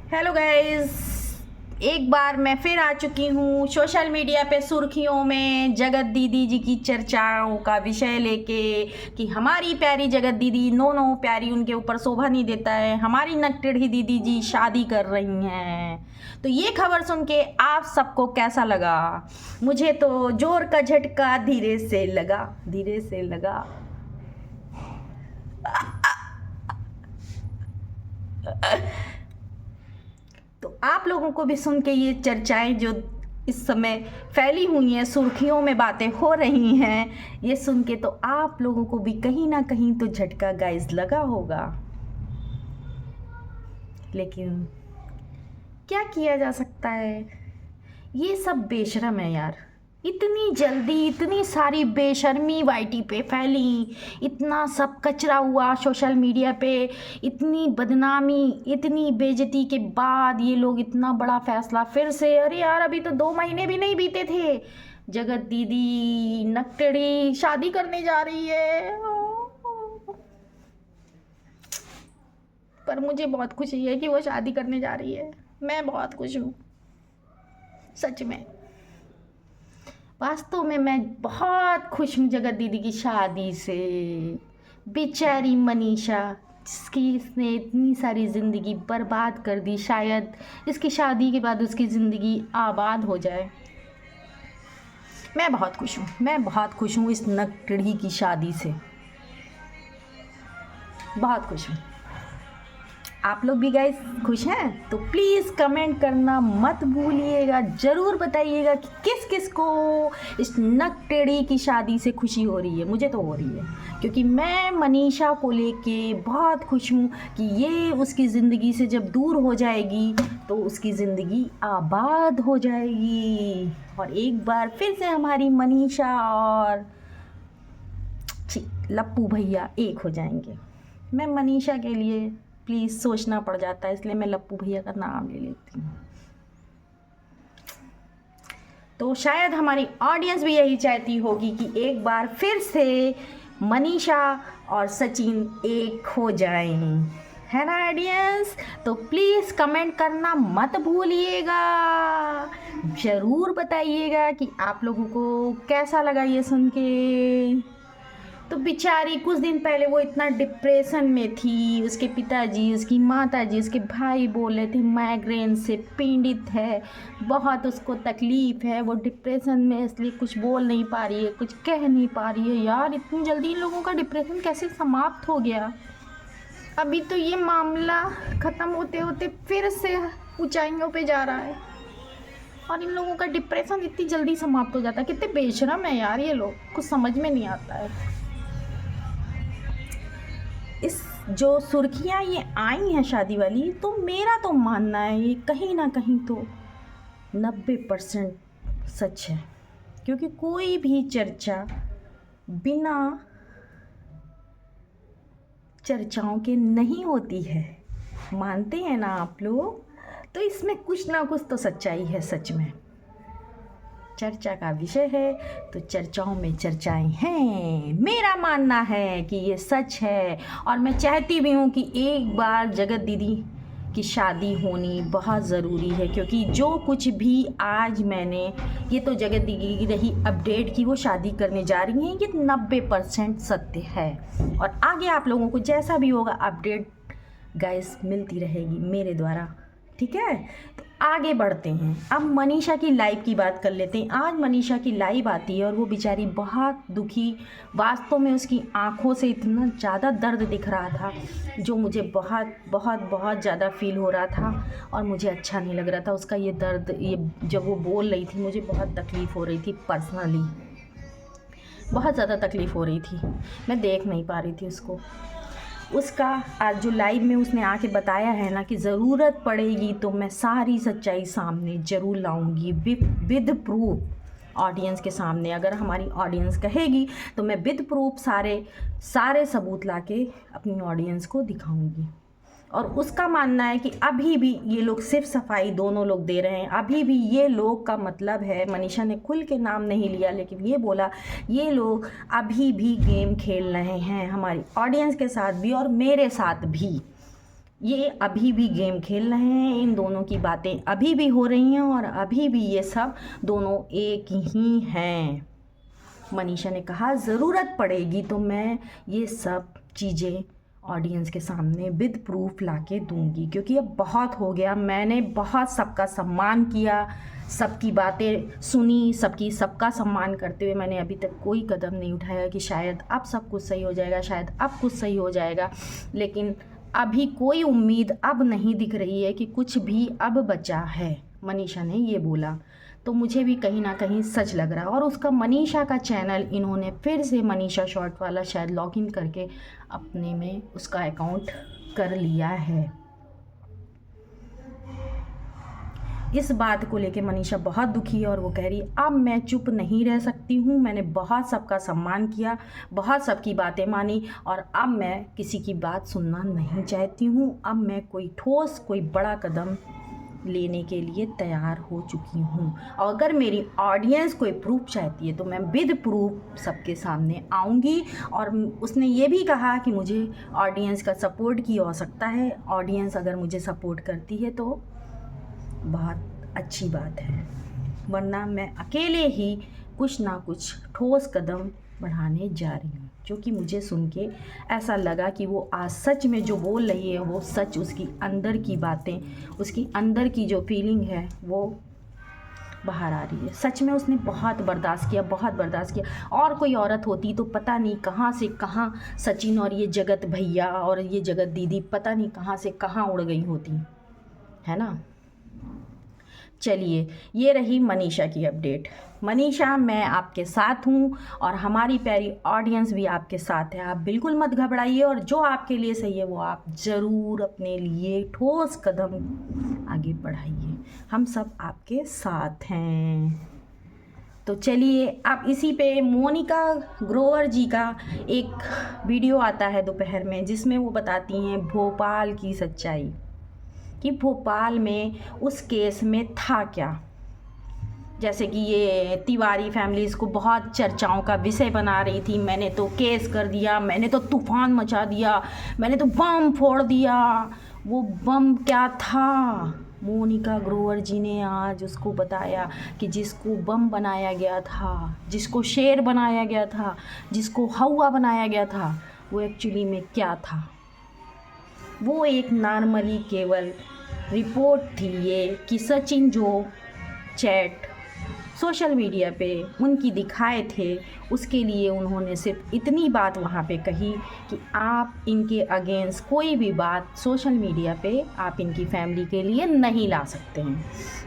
Hello guys, एक बार मैं फिर आ चुकी हूँ सोशल मीडिया पे सुर्खियों में जगत दीदी जी की चर्चाओं का विषय लेके कि हमारी प्यारी जगत दीदी नो प्यारी उनके ऊपर शोभा नहीं देता है, हमारी नकटेढ़ी दीदी जी शादी कर रही हैं। तो ये खबर सुन के आप सबको कैसा लगा? मुझे तो जोर का झटका धीरे से लगा। तो आप लोगों को भी सुन के ये चर्चाएं जो इस समय फैली हुई हैं, सुर्खियों में बातें हो रही हैं, ये सुन के तो आप लोगों को भी कहीं ना कहीं तो झटका गाइस लगा होगा। लेकिन क्या किया जा सकता है? ये सब बेशर्म है यार। इतनी जल्दी इतनी सारी बेशर्मी वाईटी पे फैली, इतना सब कचरा हुआ सोशल मीडिया पे, इतनी बदनामी इतनी बेइज्जती के बाद ये लोग इतना बड़ा फैसला फिर से। अरे यार, अभी तो 2 महीने भी नहीं बीते थे, जगत दीदी नकटेड़ी शादी करने जा रही है। पर मुझे बहुत खुशी है कि वो शादी करने जा रही है। मैं बहुत खुश हूँ सच में, वास्तव में मैं बहुत खुश हूँ जगत दीदी की शादी से। बेचारी मनीषा, जिसकी इसने इतनी सारी ज़िंदगी बर्बाद कर दी, शायद इसकी शादी के बाद उसकी ज़िंदगी आबाद हो जाए। मैं बहुत खुश हूँ इस नकटेढ़ी की शादी से, बहुत खुश हूँ। आप लोग भी गाइस खुश हैं? तो प्लीज़ कमेंट करना मत भूलिएगा, ज़रूर बताइएगा कि किस किस को इस नकटेड़ी की शादी से खुशी हो रही है। मुझे तो हो रही है, क्योंकि मैं मनीषा को लेके बहुत खुश हूँ कि ये उसकी ज़िंदगी से जब दूर हो जाएगी तो उसकी ज़िंदगी आबाद हो जाएगी और एक बार फिर से हमारी मनीषा और लप्पू भैया एक हो जाएंगे। मैं मनीषा के लिए प्लीज़ सोचना पड़ जाता है, इसलिए मैं लप्पू भैया का नाम ले लेती हूँ। तो शायद हमारी ऑडियंस भी यही चाहती होगी कि एक बार फिर से मनीषा और सचिन एक हो जाएं, है ना ऑडियंस? तो प्लीज़ कमेंट करना मत भूलिएगा, ज़रूर बताइएगा कि आप लोगों को कैसा लगा ये सुन के। तो बेचारी कुछ दिन पहले वो इतना डिप्रेशन में थी, उसके पिताजी, उसकी माताजी, उसके भाई बोल रहे थे माइग्रेन से पीड़ित है, बहुत उसको तकलीफ़ है, वो डिप्रेशन में इसलिए कुछ बोल नहीं पा रही है, कुछ कह नहीं पा रही है। यार, इतनी जल्दी इन लोगों का डिप्रेशन कैसे समाप्त हो गया? अभी तो ये मामला ख़त्म होते होते फिर से ऊंचाइयों पे जा रहा है और इन लोगों का डिप्रेशन इतनी जल्दी समाप्त हो जाता है। कितने बेशरम है यार ये लोग, कुछ समझ में नहीं आता है। इस जो सुर्खियाँ ये आई हैं शादी वाली, तो मेरा तो मानना है ये कहीं ना कहीं तो 90% सच है, क्योंकि कोई भी चर्चा बिना चर्चाओं के नहीं होती है। मानते हैं ना आप लोग? तो इसमें कुछ ना कुछ तो सच्चाई है। सच में चर्चा का विषय है तो चर्चाओं में चर्चाएं हैं। मेरा मानना है कि ये सच है और मैं चाहती भी हूँ कि एक बार जगत दीदी की शादी होनी बहुत ज़रूरी है, क्योंकि जो कुछ भी आज मैंने, ये तो जगत दीदी की रही अपडेट कि वो शादी करने जा रही हैं, ये 90% सत्य है और आगे आप लोगों को जैसा भी होगा अपडेट गाइस मिलती रहेगी मेरे द्वारा, ठीक है? तो आगे बढ़ते हैं। अब मनीषा की लाइव की बात कर लेते हैं। आज मनीषा की लाइव आती है और वो बेचारी बहुत दुखी, वास्तव में उसकी आंखों से इतना ज़्यादा दर्द दिख रहा था जो मुझे बहुत बहुत बहुत ज़्यादा फील हो रहा था और मुझे अच्छा नहीं लग रहा था उसका ये दर्द। ये जब वो बोल रही थी मुझे बहुत तकलीफ़ हो रही थी, पर्सनली बहुत ज़्यादा तकलीफ़ हो रही थी, मैं देख नहीं पा रही थी उसको। उसका आज जो लाइव में उसने आके बताया है ना कि ज़रूरत पड़ेगी तो मैं सारी सच्चाई सामने ज़रूर लाऊंगी विद प्रूफ ऑडियंस के सामने। अगर हमारी ऑडियंस कहेगी तो मैं विद प्रूफ सारे सबूत लाके अपनी ऑडियंस को दिखाऊंगी। और उसका मानना है कि अभी भी ये लोग सिर्फ सफाई दोनों लोग दे रहे हैं। अभी भी ये लोग का मतलब है, मनीषा ने खुल के नाम नहीं लिया लेकिन ये बोला ये लोग अभी भी गेम खेल रहे हैं हमारी ऑडियंस के साथ भी और मेरे साथ भी। ये अभी भी गेम खेल रहे हैं, इन दोनों की बातें अभी भी हो रही हैं और अभी भी ये सब दोनों एक ही हैं। मनीषा ने कहा ज़रूरत पड़ेगी तो मैं ये सब चीज़ें ऑडियंस के सामने विद प्रूफ लाके दूंगी, क्योंकि अब बहुत हो गया। मैंने बहुत सबका सम्मान किया, सबकी बातें सुनी, सबका सम्मान करते हुए मैंने अभी तक कोई कदम नहीं उठाया कि शायद अब सब कुछ सही हो जाएगा, शायद अब कुछ सही हो जाएगा। लेकिन अभी कोई उम्मीद अब नहीं दिख रही है कि कुछ भी अब बचा है। मनीषा ने ये बोला तो मुझे भी कहीं ना कहीं सच लग रहा है। और उसका मनीषा का चैनल इन्होंने फिर से मनीषा शॉर्ट वाला शायद लॉगिन करके अपने में उसका अकाउंट कर लिया है। इस बात को लेके मनीषा बहुत दुखी है और वो कह रही अब मैं चुप नहीं रह सकती हूँ। मैंने बहुत सबका सम्मान किया, बहुत सबकी बातें मानी और अब मैं किसी की बात सुनना नहीं चाहती हूँ। अब मैं कोई ठोस, कोई बड़ा कदम लेने के लिए तैयार हो चुकी हूँ। और अगर मेरी ऑडियंस कोई प्रूफ चाहती है तो मैं विद प्रूफ सबके सामने आऊँगी। और उसने ये भी कहा कि मुझे ऑडियंस का सपोर्ट की आवश्यकता है। ऑडियंस अगर मुझे सपोर्ट करती है तो बहुत अच्छी बात है, वरना मैं अकेले ही कुछ ना कुछ ठोस कदम बढ़ाने जा रही हूँ। जो कि मुझे सुन के ऐसा लगा कि वो आज सच में जो बोल रही है वो सच, उसकी अंदर की बातें, उसकी अंदर की जो फीलिंग है वो बाहर आ रही है। सच में उसने बहुत बर्दाश्त किया, बहुत बर्दाश्त किया। और कोई औरत होती तो पता नहीं कहाँ से कहाँ सचिन और ये जगत भैया और ये जगत दीदी पता नहीं कहाँ से कहाँ उड़ गई होती, है ना। चलिए, ये रही मनीषा की अपडेट। मनीषा, मैं आपके साथ हूँ और हमारी प्यारी ऑडियंस भी आपके साथ है। आप बिल्कुल मत घबराइए और जो आपके लिए सही है वो आप ज़रूर अपने लिए ठोस कदम आगे बढ़ाइए। हम सब आपके साथ हैं। तो चलिए, अब इसी पे मोनिका ग्रोवर जी का एक वीडियो आता है दोपहर में, जिसमें वो बताती हैं भोपाल की सच्चाई कि भोपाल में उस केस में था क्या। जैसे कि ये तिवारी फैमिली इसको बहुत चर्चाओं का विषय बना रही थी, मैंने तो केस कर दिया, मैंने तो तूफ़ान मचा दिया, मैंने तो बम फोड़ दिया। वो बम क्या था? मोनिका ग्रोवर जी ने आज उसको बताया कि जिसको बम बनाया गया था, जिसको शेर बनाया गया था, जिसको हवा बनाया गया था, वो एक्चुअली में क्या था। वो एक नॉर्मली केवल रिपोर्ट थी ये कि सचिन जो चैट सोशल मीडिया पे उनकी दिखाए थे, उसके लिए उन्होंने सिर्फ इतनी बात वहाँ पे कही कि आप इनके अगेंस्ट कोई भी बात सोशल मीडिया पे आप इनकी फैमिली के लिए नहीं ला सकते हैं।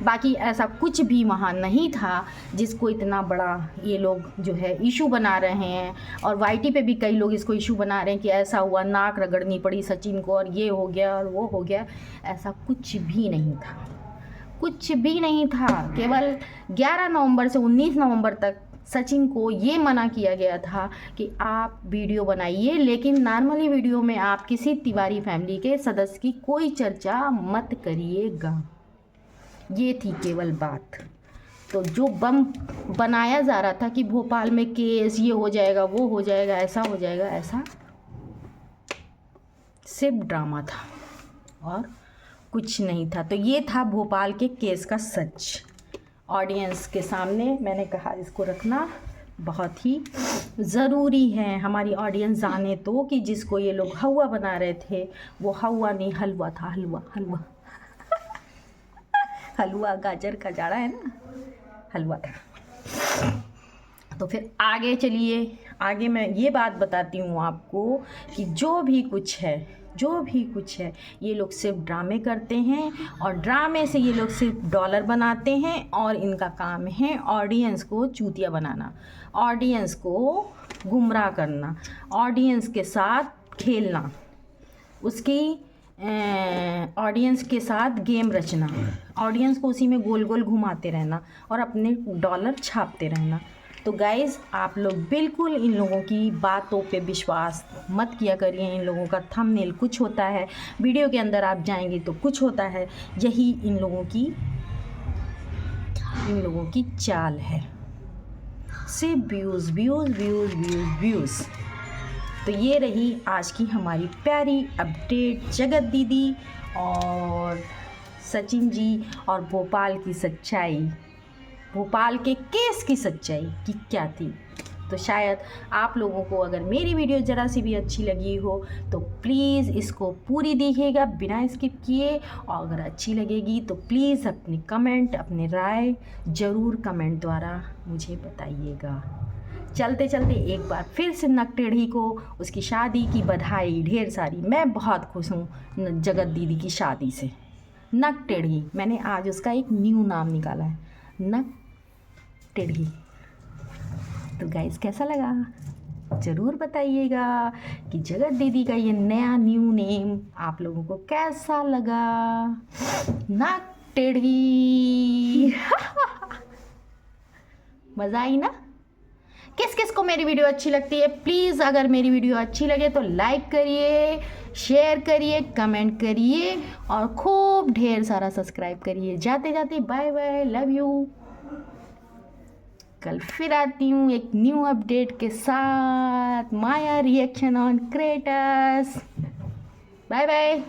बाकी ऐसा कुछ भी वहाँ नहीं था जिसको इतना बड़ा ये लोग जो है इशू बना रहे हैं। और वाईटी पे भी कई लोग इसको इशू बना रहे हैं कि ऐसा हुआ, नाक रगड़नी पड़ी सचिन को और ये हो गया और वो हो गया। ऐसा कुछ भी नहीं था, कुछ भी नहीं था। केवल 11 नवंबर से 19 नवंबर तक सचिन को ये मना किया गया था कि आप वीडियो बनाइए, लेकिन नॉर्मली वीडियो में आप किसी तिवारी फैमिली के सदस्य की कोई चर्चा मत करिएगा। ये थी केवल बात। तो जो बम बनाया जा रहा था कि भोपाल में केस ये हो जाएगा, वो हो जाएगा, ऐसा हो जाएगा, ऐसा सिर्फ ड्रामा था और कुछ नहीं था। तो ये था भोपाल के केस का सच। ऑडियंस के सामने मैंने कहा इसको रखना बहुत ही ज़रूरी है। हमारी ऑडियंस जाने तो कि जिसको ये लोग हवा बना रहे थे वो हवा नहीं, हलवा था। हलवा हलवा हलवा, गाजर का जाड़ा है ना, हलवा था। तो फिर आगे चलिए, आगे मैं ये बात बताती हूँ आपको कि जो भी कुछ है ये लोग सिर्फ ड्रामे करते हैं और ड्रामे से ये लोग सिर्फ डॉलर बनाते हैं और इनका काम है ऑडियंस को चूतिया बनाना, ऑडियंस को गुमराह करना, ऑडियंस के साथ खेलना, उसकी ऑडियंस के साथ गेम रचना, ऑडियंस को उसी में गोल गोल घुमाते रहना और अपने डॉलर छापते रहना। तो गाइज़, आप लोग बिल्कुल इन लोगों की बातों पे विश्वास मत किया करिए। इन लोगों का थंबनेल कुछ होता है, वीडियो के अंदर आप जाएंगे तो कुछ होता है। यही इन लोगों की चाल है, सिर्फ views views views views views. तो ये रही आज की हमारी प्यारी अपडेट जगत दीदी और सचिन जी और भोपाल की सच्चाई, भोपाल के केस की सच्चाई कि क्या थी। तो शायद आप लोगों को अगर मेरी वीडियो ज़रा सी भी अच्छी लगी हो तो प्लीज़ इसको पूरी देखिएगा बिना स्किप किए, और अगर अच्छी लगेगी तो प्लीज़ अपने कमेंट, अपने राय ज़रूर कमेंट द्वारा मुझे बताइएगा। चलते चलते एक बार फिर से नक टेढ़ी को उसकी शादी की बधाई ढेर सारी। मैं बहुत खुश हूँ जगत दीदी की शादी से। नक टेढ़ी, मैंने आज उसका एक न्यू नाम निकाला है, नक टेढ़ी। तो गाइस कैसा लगा ज़रूर बताइएगा कि जगत दीदी का ये नया न्यू नेम आप लोगों को कैसा लगा। नक टेढ़ी मज़ा आई ना। किस किस को मेरी वीडियो अच्छी लगती है, प्लीज़ अगर मेरी वीडियो अच्छी लगे तो लाइक करिए, शेयर करिए, कमेंट करिए और खूब ढेर सारा सब्सक्राइब करिए। जाते जाते बाय बाय, लव यू। कल फिर आती हूँ एक न्यू अपडेट के साथ। Maya reaction on Kratos. Bye bye.